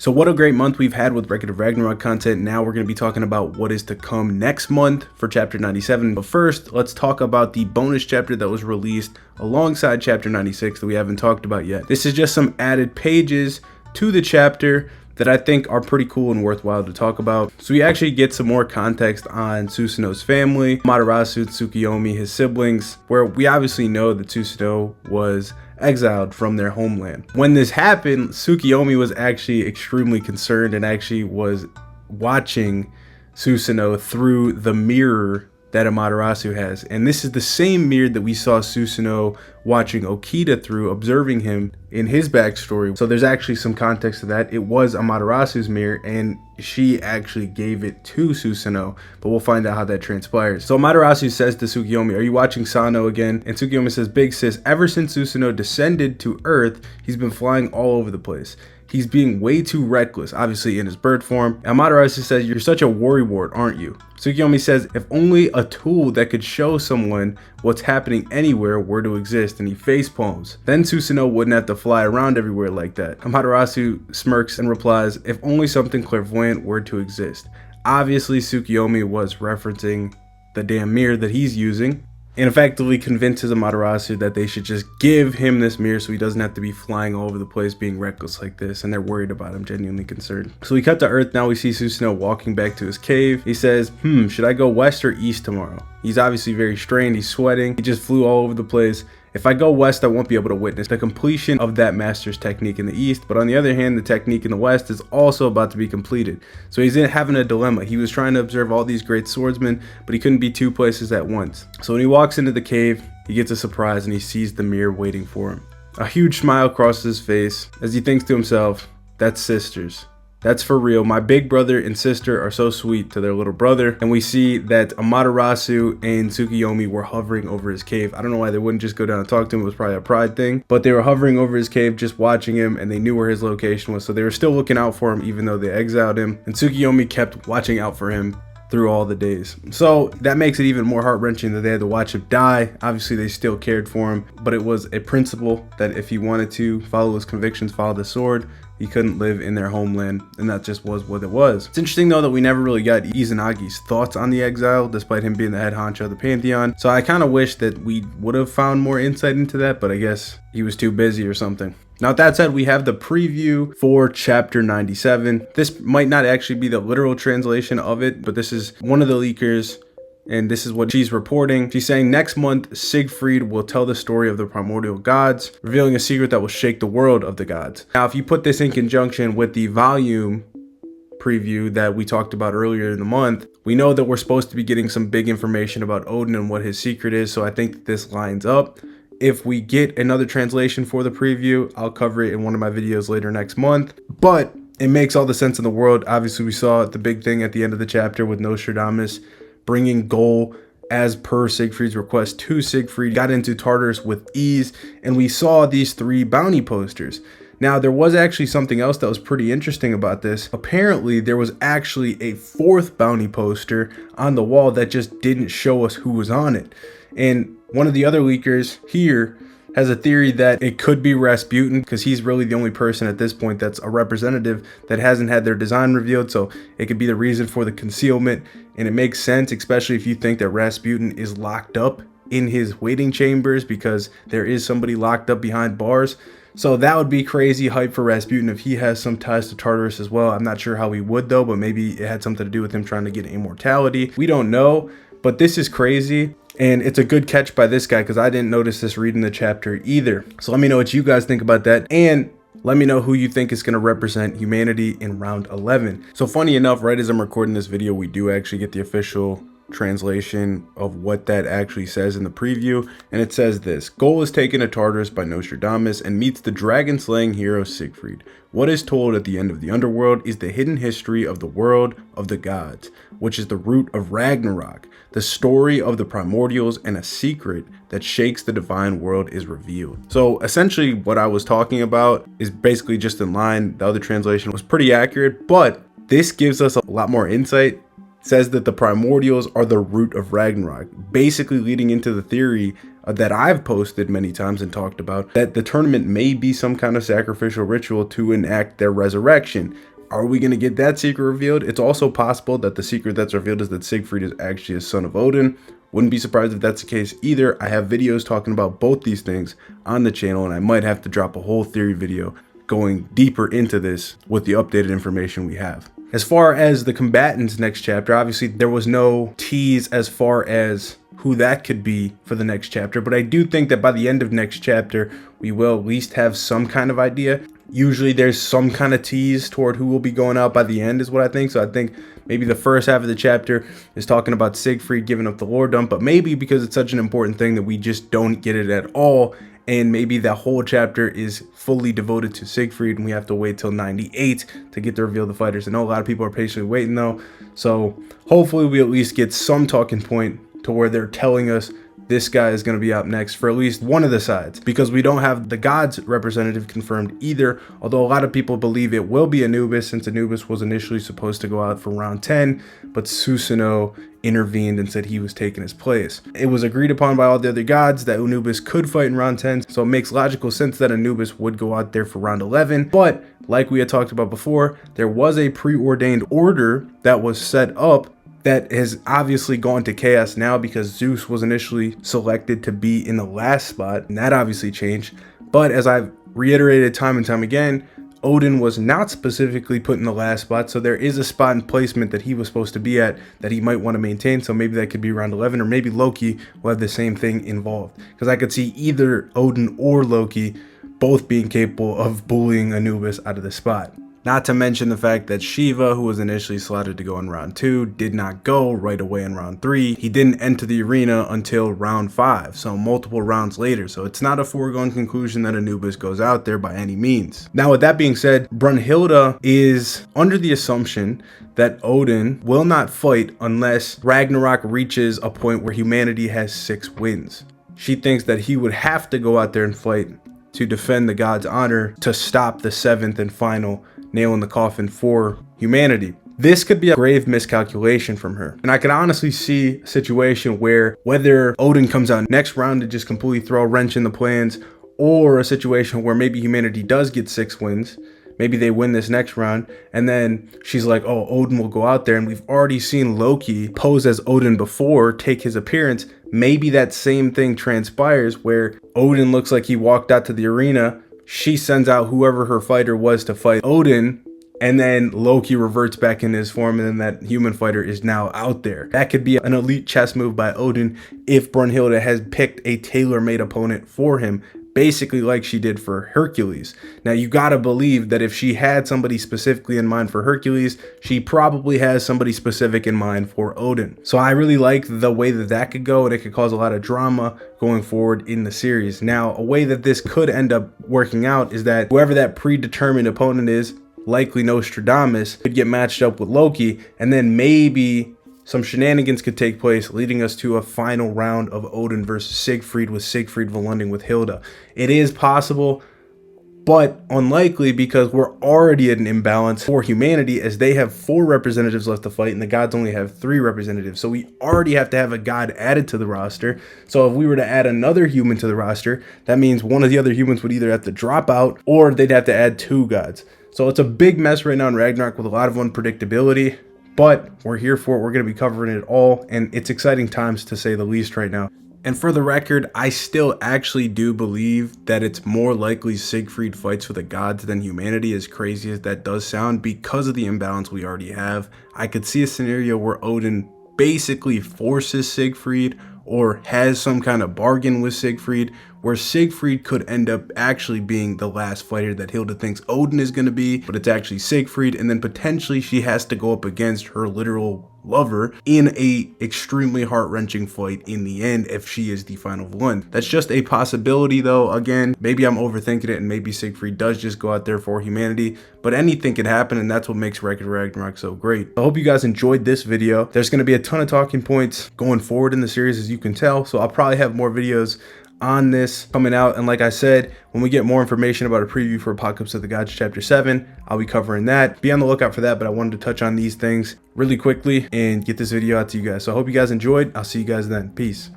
So what a great month we've had with regular Ragnarok content. Now we're going to be talking about what is to come next month for chapter 97. But first, let's talk about the bonus chapter that was released alongside chapter 96 that we haven't talked about yet. This is just some added pages to the chapter that I think are pretty cool and worthwhile to talk about. So we actually get some more context on Susano'o's family, Amaterasu, Tsukuyomi, his siblings, where we obviously know that Susano'o was exiled from their homeland. When this happened, Tsukuyomi was actually extremely concerned and actually was watching Susano'o through the mirror that Amaterasu has. And this is the same mirror that we saw Susano'o watching Okita through, observing him in his backstory. So there's actually some context to that. It was Amaterasu's mirror and she actually gave it to Susano'o, but we'll find out how that transpires. So Amaterasu says to Tsukuyomi, "Are you watching Sano again?" And Tsukuyomi says, "Big sis, ever since Susano'o descended to Earth, he's been flying all over the place. He's being way too reckless, obviously in his bird form." Amaterasu says, "You're such a worrywart, aren't you?" Tsukuyomi says, "If only a tool that could show someone what's happening anywhere were to exist," and he face palms. Then Susano'o wouldn't have to fly around everywhere like that. Amaterasu smirks and replies, "If only something clairvoyant were to exist." Obviously, Tsukuyomi was referencing the damn mirror that he's using, and effectively convinces Amaterasu that they should just give him this mirror so he doesn't have to be flying all over the place being reckless like this, and they're worried about him, genuinely concerned. So we cut to Earth now. We see Susano'o walking back to his cave. He says, should I go west or east tomorrow? He's obviously very strained, he's sweating, he just flew all over the place. If I go west, I won't be able to witness the completion of that master's technique in the east, but on the other hand, the technique in the west is also about to be completed. So he's having a dilemma. He was trying to observe all these great swordsmen, but he couldn't be two places at once. So when he walks into the cave, he gets a surprise and he sees the mirror waiting for him. A huge smile crosses his face as he thinks to himself, "That's sisters. That's for real. My big brother and sister are so sweet to their little brother." And we see that Amaterasu and Tsukuyomi were hovering over his cave. I don't know why they wouldn't just go down and talk to him. It was probably a pride thing, but they were hovering over his cave, just watching him, and they knew where his location was. So they were still looking out for him, even though they exiled him. And Tsukuyomi kept watching out for him through all the days. So that makes it even more heart-wrenching that they had to watch him die. Obviously they still cared for him, but it was a principle that if he wanted to follow his convictions, follow the sword, he couldn't live in their homeland, and that just was what it was. It's interesting though that we never really got Izunagi's thoughts on the exile, despite him being the head honcho of the Pantheon. So I kind of wish that we would have found more insight into that, but I guess he was too busy or something. Now, with that said, we have the preview for chapter 97. This might not actually be the literal translation of it, but this is one of the leakers, and this is what she's reporting. She's saying next month, Siegfried will tell the story of the primordial gods, revealing a secret that will shake the world of the gods. Now, if you put this in conjunction with the volume preview that we talked about earlier in the month, we know that we're supposed to be getting some big information about Odin and what his secret is, so I think that this lines up. If we get another translation for the preview, I'll cover it in one of my videos later next month, but it makes all the sense in the world. Obviously, we saw the big thing at the end of the chapter with Nostradamus bringing gold as per Siegfried's request to Siegfried, got into Tartarus with ease, and we saw these 3 bounty posters. Now, there was actually something else that was pretty interesting about this. Apparently, there was actually a 4th bounty poster on the wall that just didn't show us who was on it. And one of the other leakers here has a theory that it could be Rasputin, because he's really the only person at this point that's a representative that hasn't had their design revealed, so it could be the reason for the concealment. And it makes sense, especially if you think that Rasputin is locked up in his waiting chambers, because there is somebody locked up behind bars. So that would be crazy hype for Rasputin if he has some ties to Tartarus as well. I'm not sure how he would though, but maybe it had something to do with him trying to get immortality. We don't know, but this is crazy. And it's a good catch by this guy, because I didn't notice this reading the chapter either. So let me know what you guys think about that. And let me know who you think is going to represent humanity in round 11. So funny enough, right as I'm recording this video, we do actually get the official translation of what that actually says in the preview, and it says this: Goal is taken to Tartarus by Nostradamus and meets the dragon slaying hero Siegfried. What is told at the end of the underworld is the hidden history of the world of the gods, which is the root of Ragnarok. The story of the primordials and a secret that shakes the divine world is revealed. So essentially what I was talking about is basically just in line. The other translation was pretty accurate, but this gives us a lot more insight. Says that the primordials are the root of Ragnarok, basically leading into the theory that I've posted many times and talked about, that the tournament may be some kind of sacrificial ritual to enact their resurrection. Are we going to get that secret revealed? It's also possible that the secret that's revealed is that Siegfried is actually a son of Odin. Wouldn't be surprised if that's the case either. I have videos talking about both these things on the channel, and I might have to drop a whole theory video going deeper into this with the updated information we have. As far as the combatants next chapter, obviously there was no tease as far as who that could be for the next chapter, but I do think that by the end of next chapter, we will at least have some kind of idea. Usually there's some kind of tease toward who will be going out by the end is what I think. So I think maybe the first half of the chapter is talking about Siegfried giving up the lorddom, but maybe because it's such an important thing that we just don't get it at all. And maybe that whole chapter is fully devoted to Siegfried and we have to wait till 98 to get to reveal the fighters. I know a lot of people are patiently waiting though. So hopefully we at least get some talking point to where they're telling us this guy is going to be out next for at least one of the sides, because we don't have the gods representative confirmed either, although a lot of people believe it will be Anubis, since Anubis was initially supposed to go out for round 10, but Susano'o intervened and said he was taking his place. It was agreed upon by all the other gods that Anubis could fight in round 10, so it makes logical sense that Anubis would go out there for round 11, but like we had talked about before, there was a preordained order that was set up that has obviously gone to chaos now because Zeus was initially selected to be in the last spot, and that obviously changed. But as I've reiterated time and time again, Odin was not specifically put in the last spot, so there is a spot in placement that he was supposed to be at that he might want to maintain, so maybe that could be around 11, or maybe Loki will have the same thing involved, because I could see either Odin or Loki both being capable of bullying Anubis out of the spot. Not to mention the fact that Shiva, who was initially slotted to go in round 2, did not go right away in round 3. He didn't enter the arena until round 5, so multiple rounds later. So it's not a foregone conclusion that Anubis goes out there by any means. Now, with that being said, Brunhilde is under the assumption that Odin will not fight unless Ragnarok reaches a point where humanity has 6 wins. She thinks that he would have to go out there and fight to defend the god's honor to stop the 7th and final nail in the coffin for humanity. This could be a grave miscalculation from her. And I can honestly see a situation where whether Odin comes out next round to just completely throw a wrench in the plans, or a situation where maybe humanity does get 6 wins, maybe they win this next round, and then she's like, oh, Odin will go out there, and we've already seen Loki pose as Odin before, take his appearance. Maybe that same thing transpires where Odin looks like he walked out to the arena, she sends out whoever her fighter was to fight Odin, and then Loki reverts back in his form, and then that human fighter is now out there. That could be an elite chess move by Odin if Brunhilde has picked a tailor-made opponent for him, basically like she did for Hercules. Now, you gotta believe that if she had somebody specifically in mind for Hercules, she probably has somebody specific in mind for Odin. So I really like the way that that could go, and it could cause a lot of drama going forward in the series. Now, a way that this could end up working out is that whoever that predetermined opponent is, likely Nostradamus, could get matched up with Loki, and then maybe some shenanigans could take place, leading us to a final round of Odin versus Siegfried, with Siegfried volunding with Hilda. It is possible, but unlikely, because we're already at an imbalance for humanity, as they have 4 representatives left to fight and the gods only have 3 representatives. So we already have to have a god added to the roster. So if we were to add another human to the roster, that means one of the other humans would either have to drop out or they'd have to add 2 gods. So it's a big mess right now in Ragnarok with a lot of unpredictability. But we're here for it. We're going to be covering it all, and it's exciting times to say the least right now. And for the record, I still actually do believe that it's more likely Siegfried fights for the gods than humanity, as crazy as that does sound, because of the imbalance we already have. I could see a scenario where Odin basically forces Siegfried, or has some kind of bargain with Siegfried, where Siegfried could end up actually being the last fighter that Hilda thinks Odin is going to be, but it's actually Siegfried, and then potentially she has to go up against her literal lover in a extremely heart-wrenching fight in the end if she is the final one. That's just a possibility though. Again, maybe I'm overthinking it, and maybe Siegfried does just go out there for humanity, but anything can happen, and that's what makes Ragnarok so great. I hope you guys enjoyed this video. There's going to be a ton of talking points going forward in the series, as you can tell, so I'll probably have more videos on this coming out, and like I said, when we get more information about a preview for Apocalypse of the Gods Chapter 7, I'll be covering that. Be on the lookout for that, but I wanted to touch on these things really quickly and get this video out to you guys. So I hope you guys enjoyed. I'll see you guys then. Peace.